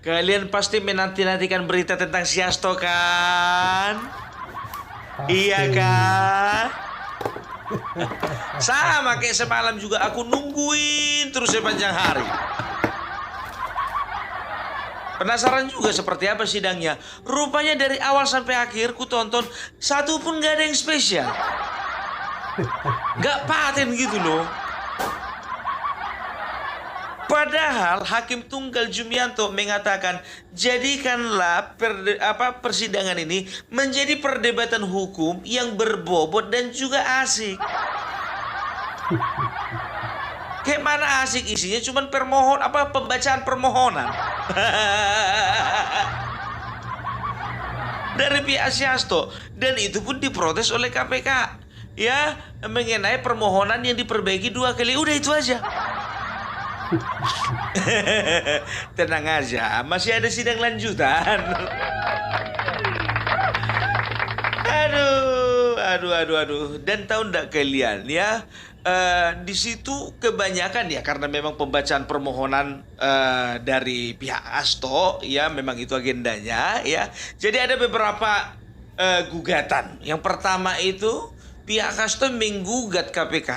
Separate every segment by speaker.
Speaker 1: Kalian pasti menanti-nantikan berita tentang si Hasto kan? Iya
Speaker 2: Pasti.
Speaker 1: kan? Sama kayak semalam juga aku nungguin terus sepanjang hari. Penasaran juga seperti apa sidangnya. Rupanya dari awal sampai akhir ku tonton, satu pun gak ada yang spesial. Gak paten gitu loh. Padahal Hakim Tunggal Jumianto mengatakan, jadikanlah persidangan ini menjadi perdebatan hukum yang berbobot dan juga asik. Kayak mana asik isinya cuman pembacaan permohonan. Dari pihak si Hasto, dan itu pun diprotes oleh KPK. Ya, mengenai permohonan yang diperbaiki 2 kali, udah itu aja. Tenang aja, masih ada sidang lanjutan. Aduh. Dan tahu ndak kalian ya, di situ kebanyakan ya karena memang pembacaan permohonan dari pihak Hasto ya, memang itu agendanya ya. Jadi ada beberapa gugatan. Yang pertama itu pihak Hasto menggugat KPK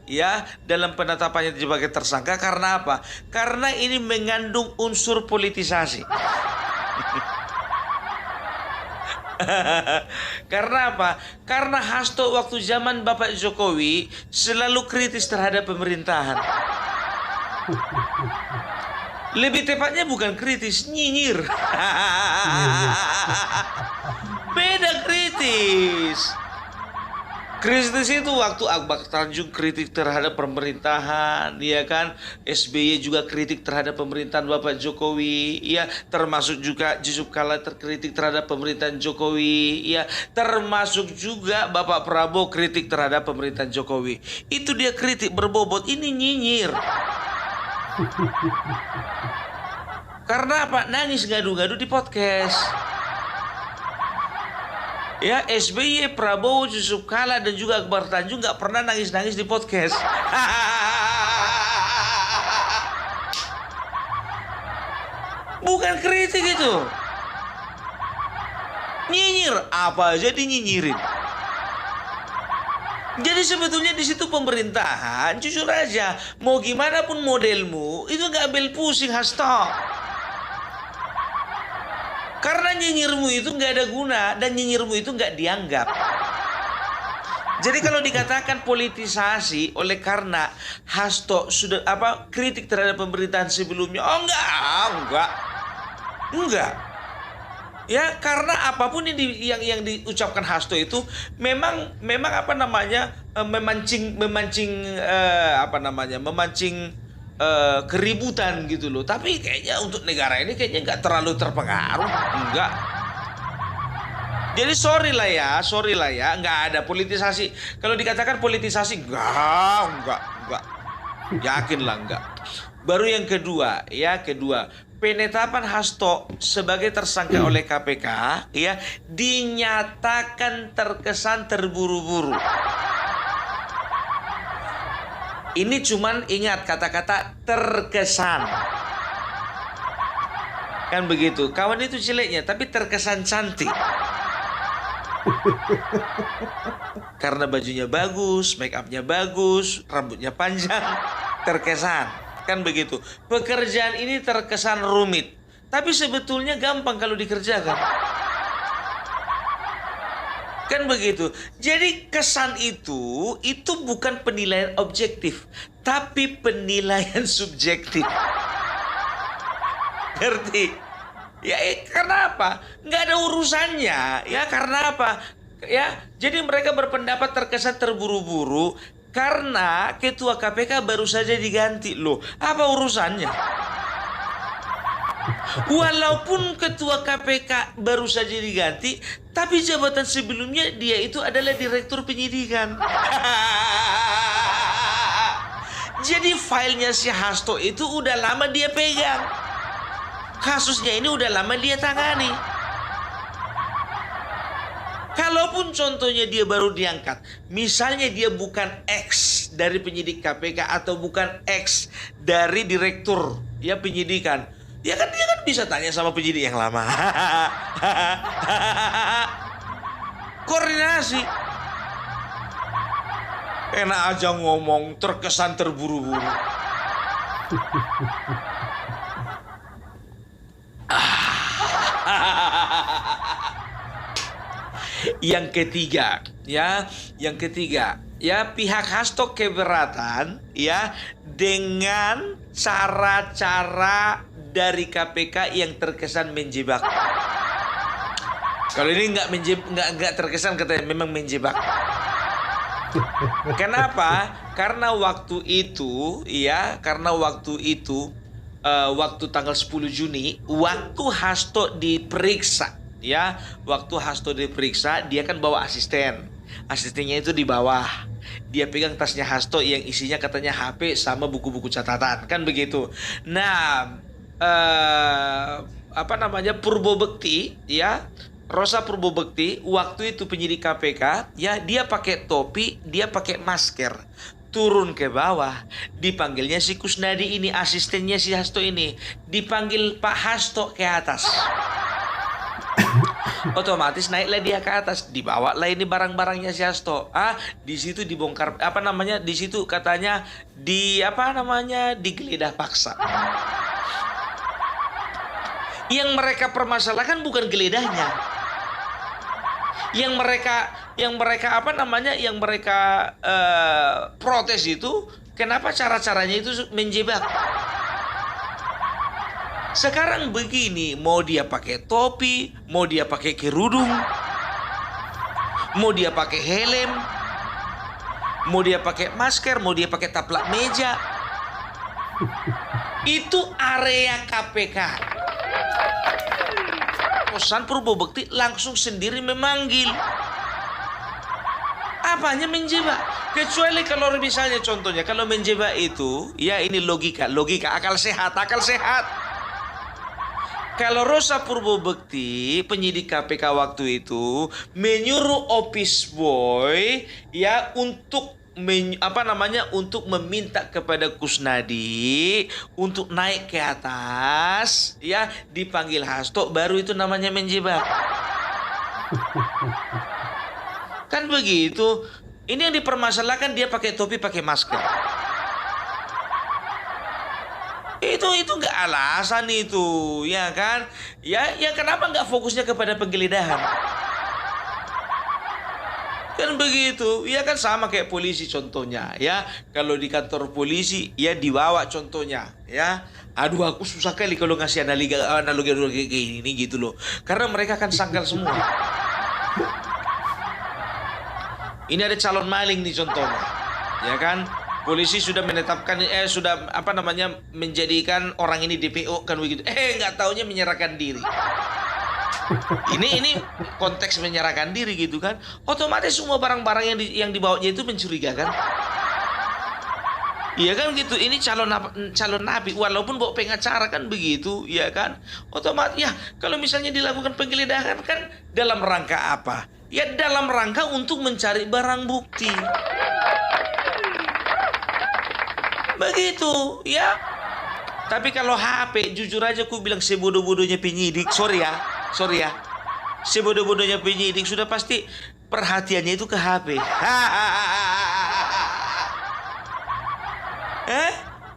Speaker 1: ya dalam penetapannya sebagai tersangka karena apa? Karena ini mengandung unsur politisasi. Karena apa? Karena Hasto waktu zaman Bapak Jokowi selalu kritis terhadap pemerintahan. Lebih tepatnya bukan kritis, nyinyir. Beda kritis. Kritis itu waktu Akbar Tanjung kritik terhadap pemerintahan, ya kan? SBY juga kritik terhadap pemerintahan Bapak Jokowi, ya. Termasuk juga Yusuf Kala terkritik terhadap pemerintahan Jokowi, ya. Termasuk juga Bapak Prabowo kritik terhadap pemerintahan Jokowi. Itu dia kritik berbobot, ini nyinyir. Karena apa? Nangis gaduh-gaduh di podcast. Ya, SBY, Prabowo, Yusuf Kala dan juga Akbar Tanjung gak pernah nangis-nangis di podcast. Bukan kritik itu. Nyinyir, apa aja dinyinyirin. Jadi sebetulnya di situ pemerintahan, jujur aja, mau gimana pun modelmu, itu gak bel pusing Hasto. Karena nyinyirmu itu nggak ada guna dan nyinyirmu itu nggak dianggap. Jadi kalau dikatakan politisasi oleh karena Hasto sudah kritik terhadap pemerintahan sebelumnya, oh enggak. Ya karena apapun yang diucapkan Hasto itu memang memancing keributan gitu loh. Tapi kayaknya untuk negara ini kayaknya nggak terlalu terpengaruh, enggak. Jadi sorry lah ya, nggak ada politisasi. Kalau dikatakan politisasi, enggak. Yakin lah enggak. Baru yang kedua, penetapan Hasto sebagai tersangka oleh KPK, ya, dinyatakan terkesan terburu-buru. Ini cuman ingat kata-kata terkesan. Kan begitu. Kawan itu jeleknya tapi terkesan cantik. Karena bajunya bagus, make upnya bagus, rambutnya panjang, terkesan. Kan begitu. Pekerjaan ini terkesan rumit, tapi sebetulnya gampang kalau dikerjakan. Kan begitu. Jadi kesan itu bukan penilaian objektif, tapi penilaian subjektif. Ngerti? Ya karena apa? Nggak ada urusannya. Ya karena apa? Ya jadi mereka berpendapat terkesan terburu-buru karena ketua KPK baru saja diganti. Loh, apa urusannya? Walaupun ketua KPK baru saja diganti, tapi jabatan sebelumnya dia itu adalah direktur penyidikan. Jadi filenya si Hasto itu udah lama dia pegang. Kasusnya ini udah lama dia tangani. Kalaupun contohnya dia baru diangkat, misalnya dia bukan X dari penyidik KPK atau bukan X dari direktur ya penyidikan, Ya kan dia kan bisa tanya sama penyidik yang lama. Koordinasi. Enak aja ngomong, terkesan terburu-buru. Yang ketiga, pihak Hasto keberatan ya dengan cara-cara dari KPK yang terkesan menjebak. Kalau ini nggak terkesan, katanya memang menjebak. Kenapa? Karena waktu itu waktu tanggal 10 Juni, waktu Hasto diperiksa, dia kan bawa asistennya itu di bawah. Dia pegang tasnya Hasto yang isinya katanya HP sama buku-buku catatan, kan begitu. Nah, Purbobekti, Rosa Purbobekti waktu itu penyidik KPK, dia pakai topi, dia pakai masker, turun ke bawah, dipanggilnya si Kusnadi ini, asistennya si Hasto ini, dipanggil Pak Hasto ke atas. Otomatis naiklah dia ke atas, dibawalah ini barang-barangnya si Hasto. Di situ dibongkar di situ katanya digeledah paksa. Yang mereka permasalahkan bukan geledahnya. Yang mereka protes itu kenapa cara-caranya itu menjebak. Sekarang begini, mau dia pakai topi, mau dia pakai kerudung, mau dia pakai helm, mau dia pakai masker, mau dia pakai taplak meja, itu area KPK. Rosa Purbobekti langsung sendiri memanggil. Apanya menjebak? Kecuali kalau misalnya contohnya, kalau menjebak itu, ini logika, akal sehat. Kalau Rosa Purbobekti, penyidik KPK waktu itu, menyuruh office boy untuk untuk meminta kepada Kusnadi untuk naik ke atas, dipanggil Hasto, baru itu namanya menjebak. Kan begitu. Ini yang dipermasalahkan, dia pakai topi, pakai masker. Itu nggak alasan itu, ya kan? Ya kenapa nggak fokusnya kepada penggeledahan? Kan begitu, ya kan sama kayak polisi contohnya, kalau di kantor polisi, dibawa contohnya, Aduh, aku susah kali kalau ngasih analogi kayak gini gitu loh, karena mereka kan sangkal semua. Ini ada calon maling nih contohnya, ya kan? Polisi sudah menetapkan, menjadikan orang ini DPO kan begitu. Nggak taunya menyerahkan diri. Ini konteks menyerahkan diri gitu kan. Otomatis semua barang-barang yang dibawanya itu mencurigakan. Iya kan gitu. Ini calon napi walaupun bawa pengacara kan begitu, ya kan. Otomatis kalau misalnya dilakukan penggeledahan kan dalam rangka apa? Ya dalam rangka untuk mencari barang bukti. Begitu, ya. Tapi kalau HP, jujur aja aku bilang sebodoh-bodohnya penyidik. Sorry ya. Sebodoh-bodohnya penyidik sudah pasti perhatiannya itu ke HP.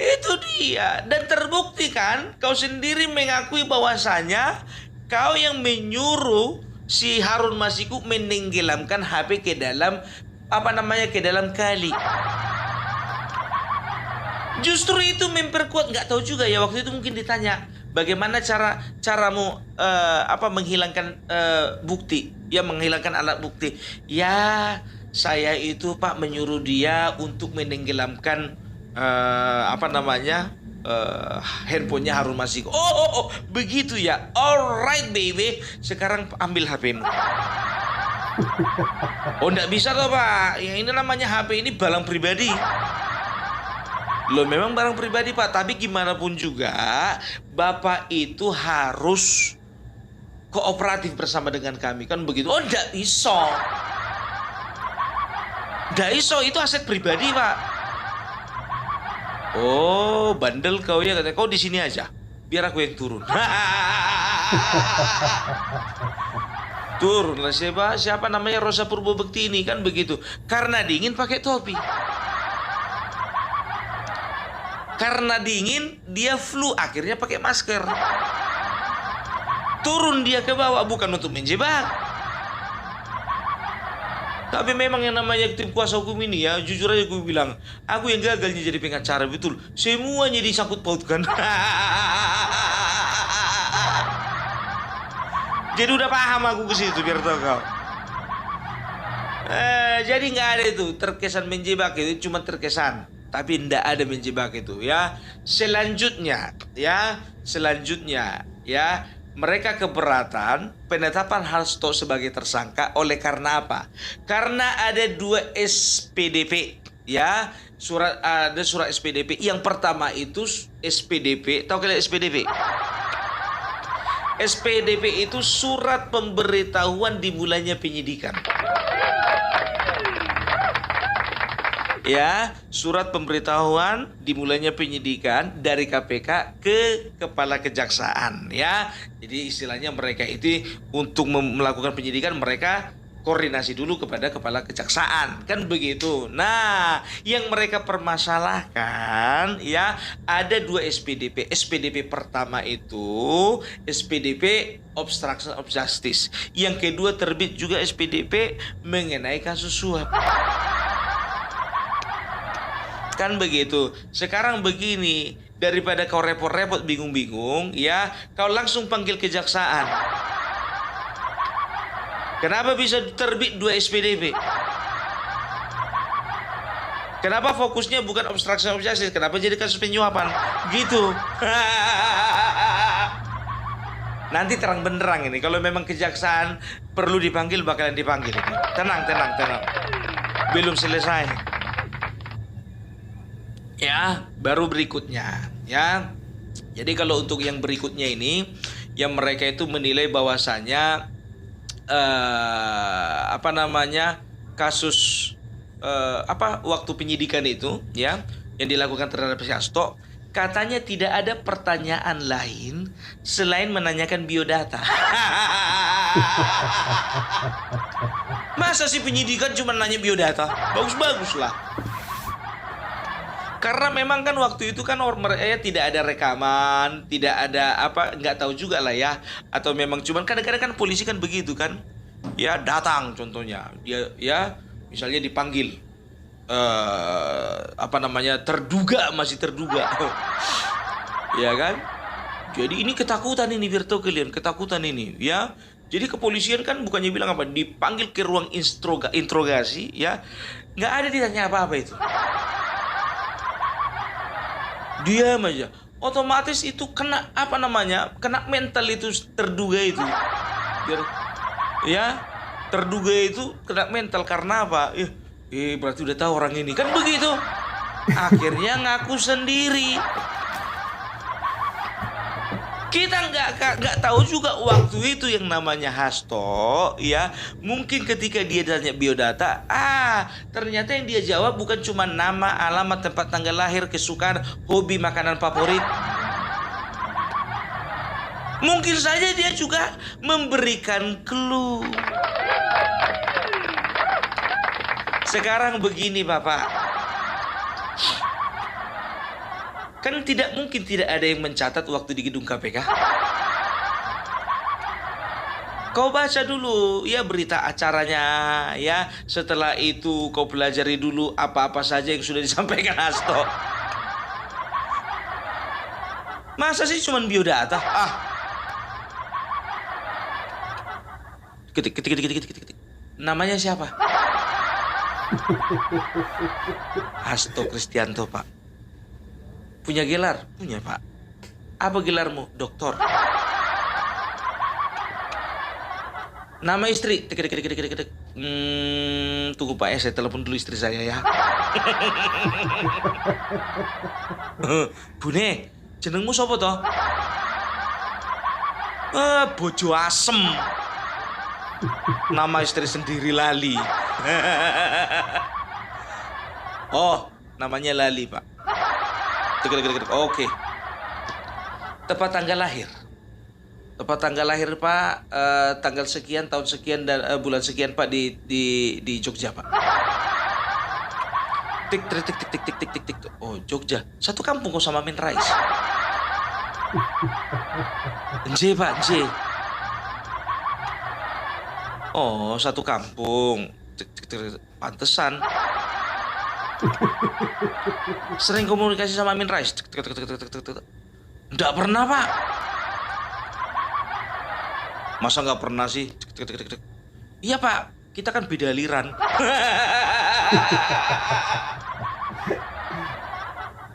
Speaker 1: Itu dia. Dan terbukti kan, kau sendiri mengakui bahwasanya kau yang menyuruh si Harun Masiku menenggelamkan HP ke dalam ke dalam kali. Justru itu memperkuat, nggak tahu juga ya, waktu itu mungkin ditanya bagaimana caramu menghilangkan bukti, menghilangkan alat bukti. Saya itu Pak menyuruh dia untuk menenggelamkan handphonenya Harun Masiku. Oh, begitu ya. Alright baby, sekarang ambil HP-mu. Oh, nggak bisa toh Pak. Yang ini namanya HP ini barang pribadi. Loh, memang barang pribadi Pak, tapi gimana pun juga Bapak itu harus kooperatif bersama dengan kami, kan begitu. Oh, nggak bisa. Nggak bisa, itu aset pribadi Pak. Oh, bandel kau ya, katanya. Kau di sini aja. biar aku yang turun. Turunlah siapa namanya Rosa Purbobekti ini kan begitu. Karena dingin pakai topi. Karena dingin dia flu akhirnya pakai masker. Turun dia ke bawah bukan untuk menjebak. Tapi memang yang namanya tim kuasa hukum ini ya, jujur aja gue bilang, aku yang gagalnya jadi pengacara betul. Semuanya disangkut pautkan. Jadi udah paham aku ke situ biar tahu kau. Jadi nggak ada itu terkesan menjebak, itu cuma terkesan, tapi ndak ada menjebak itu ya. Selanjutnya ya mereka keberatan penetapan Hasto sebagai tersangka oleh karena apa? Karena ada 2 SPDP ya, ada surat SPDP. Yang pertama itu SPDP, tahu kalian SPDP? SPDP itu surat pemberitahuan dimulainya penyidikan. Ya, surat pemberitahuan dimulainya penyidikan dari KPK ke Kepala Kejaksaan ya. Jadi istilahnya mereka itu untuk melakukan penyidikan mereka koordinasi dulu kepada Kepala Kejaksaan, kan begitu. Nah, yang mereka permasalahkan ya ada 2 SPDP. SPDP pertama itu SPDP obstruction of justice. Yang kedua terbit juga SPDP mengenai kasus suap. Kan begitu. Sekarang begini, daripada kau repot-repot bingung-bingung ya, kau langsung panggil kejaksaan. Kenapa bisa terbit 2 SPDP? Kenapa fokusnya bukan obstruction of justice? Kenapa jadi kasus penyuapan? Gitu. Nanti terang benderang ini. Kalau memang kejaksaan perlu dipanggil, bakalan dipanggil. Tenang. Belum selesai. Ya, baru berikutnya. Ya. Jadi kalau untuk yang berikutnya ini, yang mereka itu menilai bahwasanya kasus waktu penyidikan itu ya yang dilakukan terhadap Hasto, katanya tidak ada pertanyaan lain selain menanyakan biodata. Masa sih penyidikan cuma nanya biodata? Bagus-bagus lah. Karena memang kan waktu itu kan tidak ada rekaman, tidak ada nggak tahu juga lah ya. Atau memang cuman kadang-kadang kan polisi kan begitu kan. Ya datang contohnya, dia ya misalnya dipanggil masih terduga. Ya kan? Jadi ini ketakutan ini Virto kalian, ketakutan ini ya. Jadi kepolisian kan bukannya bilang apa, dipanggil ke ruang interogasi ya. Nggak ada ditanya apa-apa itu. Diam aja. Otomatis itu kena kena mental itu terduga itu. Ya, terduga itu kena mental karena apa? Berarti udah tahu orang ini. Kan begitu. Akhirnya ngaku sendiri. Kita nggak tahu juga waktu itu yang namanya Hasto ya. Mungkin ketika dia tanya biodata, ternyata yang dia jawab bukan cuma nama, alamat, tempat tanggal lahir, kesukaan, hobi, makanan favorit. Mungkin saja dia juga memberikan clue. Sekarang begini Bapak, kan tidak mungkin tidak ada yang mencatat waktu di gedung KPK. Kau baca dulu ya berita acaranya ya. Setelah itu kau pelajari dulu apa-apa saja yang sudah disampaikan Hasto. Masa sih cuman biodata? Ketik. Namanya siapa? Hasto Kristianto, Pak. Punya gelar? Punya, Pak. Apa gelarmu? Doktor. Nama istri? Tunggu Pak ya, saya telepon dulu istri saya ya. Bune, jenengmu sapa toh? Bojo asem. Nama istri sendiri lali. Oh, namanya Lali, Pak. Oke. Tepat tanggal lahir. Tepat tanggal lahir Pak, tanggal sekian, tahun sekian, dan bulan sekian Pak di Jogja Pak. Tik tik tik tik tik tik tik tik. Oh Jogja, satu kampung kok sama Amin Rais. J Pak, J. Oh satu kampung. Tik, tik, tik, tik. Pantesan. Sering komunikasi sama Amin Rais. Tik, tik, tik, tik, tik, tik, tik. Nggak pernah Pak. Masa nggak pernah sih? Tik, tik, tik, tik. Iya Pak, kita kan beda aliran.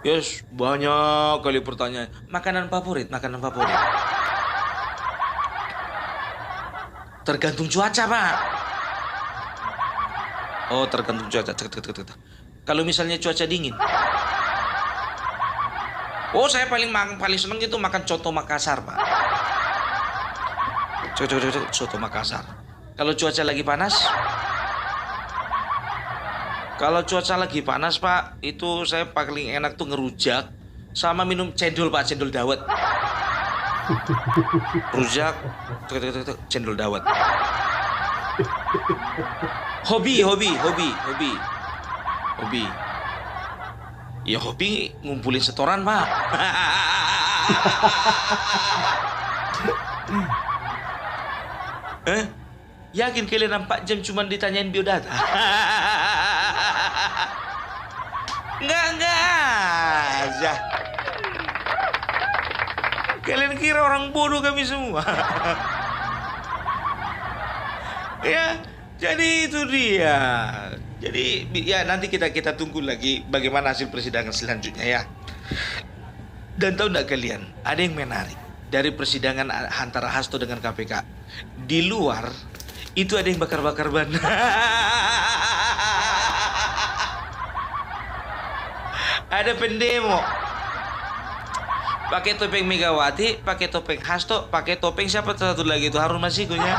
Speaker 1: Yes, banyak kali pertanyaan. Makanan favorit, makanan favorit. Tergantung cuaca Pak. Oh tergantung cuaca. Kalau misalnya cuaca dingin. Oh saya paling seneng itu makan coto Makassar Pak. Soto Makassar. Kalau cuaca lagi panas? Kalau cuaca lagi panas Pak, itu saya paling enak tuh ngerujak sama minum cendol Pak, cendol dawet. Rujak, cendol dawet. Hobi. Ya hobi ngumpulin setoran Pak. Yakin kalian 4 jam cuma ditanyain biodata? Enggak aja. Kalian kira orang bodoh kami semua. Ya, jadi itu dia. Jadi ya nanti kita tunggu lagi bagaimana hasil persidangan selanjutnya ya. Dan tahu enggak kalian, ada yang menarik dari persidangan antara Hasto dengan KPK. Di luar itu ada yang bakar-bakar ban. Ada pendemo. Pakai topeng Megawati, pakai topeng Hasto, pakai topeng siapa satu lagi itu Harun Masiku nya.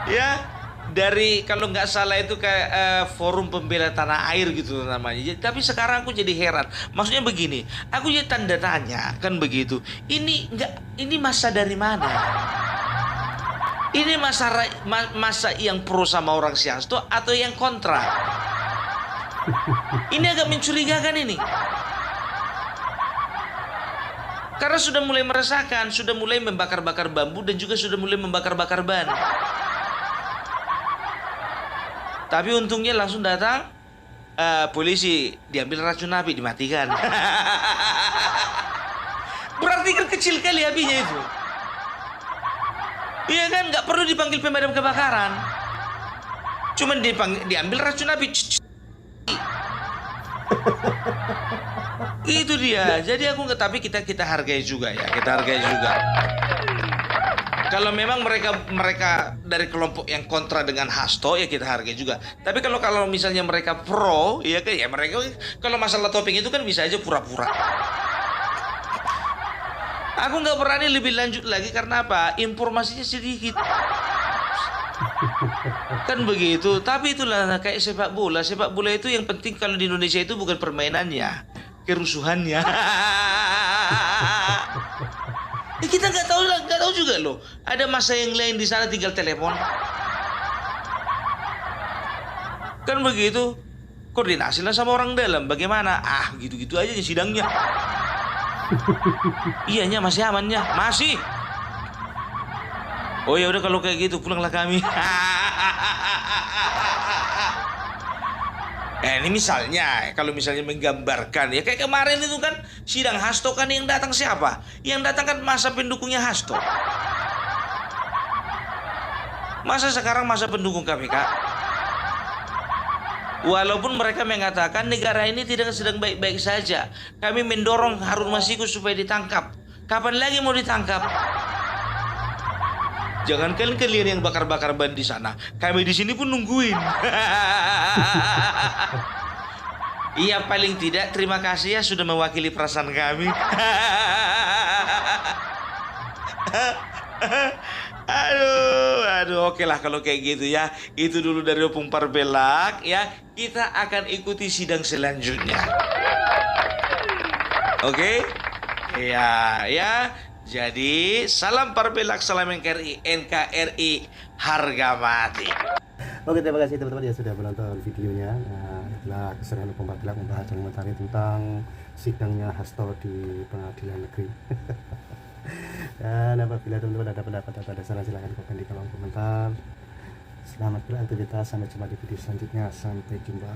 Speaker 1: Ya, dari kalau nggak salah itu kayak forum pembela tanah air gitu namanya. Tapi sekarang aku jadi heran. Maksudnya begini, aku jadi tanda tanya kan begitu. Ini masa dari mana? Ini masa yang pro sama orang si Hasto atau yang kontra? Ini agak mencurigakan ini. Karena sudah mulai meresahkan, sudah mulai membakar-bakar bambu dan juga sudah mulai membakar-bakar ban. Tapi untungnya langsung datang polisi, diambil racun api, dimatikan. Berarti kan kecil kali apinya itu. Iya kan, nggak perlu dipanggil pemadam kebakaran. Cuman diambil racun api. Itu dia. Jadi aku nggak, tapi kita hargai juga ya, kita hargai juga. Kalau memang mereka dari kelompok yang kontra dengan Hasto ya kita hargai juga. Tapi kalau misalnya mereka pro ya kan ya mereka kalau masalah topeng itu kan bisa aja pura-pura. Aku nggak berani lebih lanjut lagi karena apa? Informasinya sedikit. Kan begitu. Tapi itulah kayak sepak bola. Sepak bola itu yang penting kalau di Indonesia itu bukan permainannya, kerusuhannya. Kita nggak tahu juga loh. Ada masa yang lain di sana tinggal telepon. Kan begitu. Koordinasilah sama orang dalam. Bagaimana? Gitu-gitu aja sidangnya. Iyanya masih amannya, masih. Oh ya udah kalau kayak gitu pulanglah kami. Ini misalnya, kalau misalnya menggambarkan ya kayak kemarin itu kan sidang Hasto kan yang datang siapa? Yang datang kan masa pendukungnya Hasto. Masa sekarang masa pendukung KPK? Walaupun mereka mengatakan negara ini tidak sedang baik-baik saja. Kami mendorong Harun Masiku supaya ditangkap. Kapan lagi mau ditangkap? Jangan kalian yang bakar-bakar ban di sana. Kami di sini pun nungguin. Iya paling tidak terima kasih ya sudah mewakili perasaan kami. Aduh, oke lah kalau kayak gitu ya. Itu dulu dari Opung Parbelak ya. Kita akan ikuti sidang selanjutnya. Oke? Ya, ya. Jadi salam Parpelak, salam NKRI, NKRI harga mati.
Speaker 2: Oke, terima kasih teman-teman yang sudah menonton videonya. Nah, itulah keseruan Pembagilan membahas dan mengomentari tentang sidangnya Hasto di pengadilan negeri. Dan apabila teman-teman ada pendapat atau ada saran, silahkan komen di kolom komentar. Selamat beraktivitas, sampai jumpa di video selanjutnya. Sampai jumpa.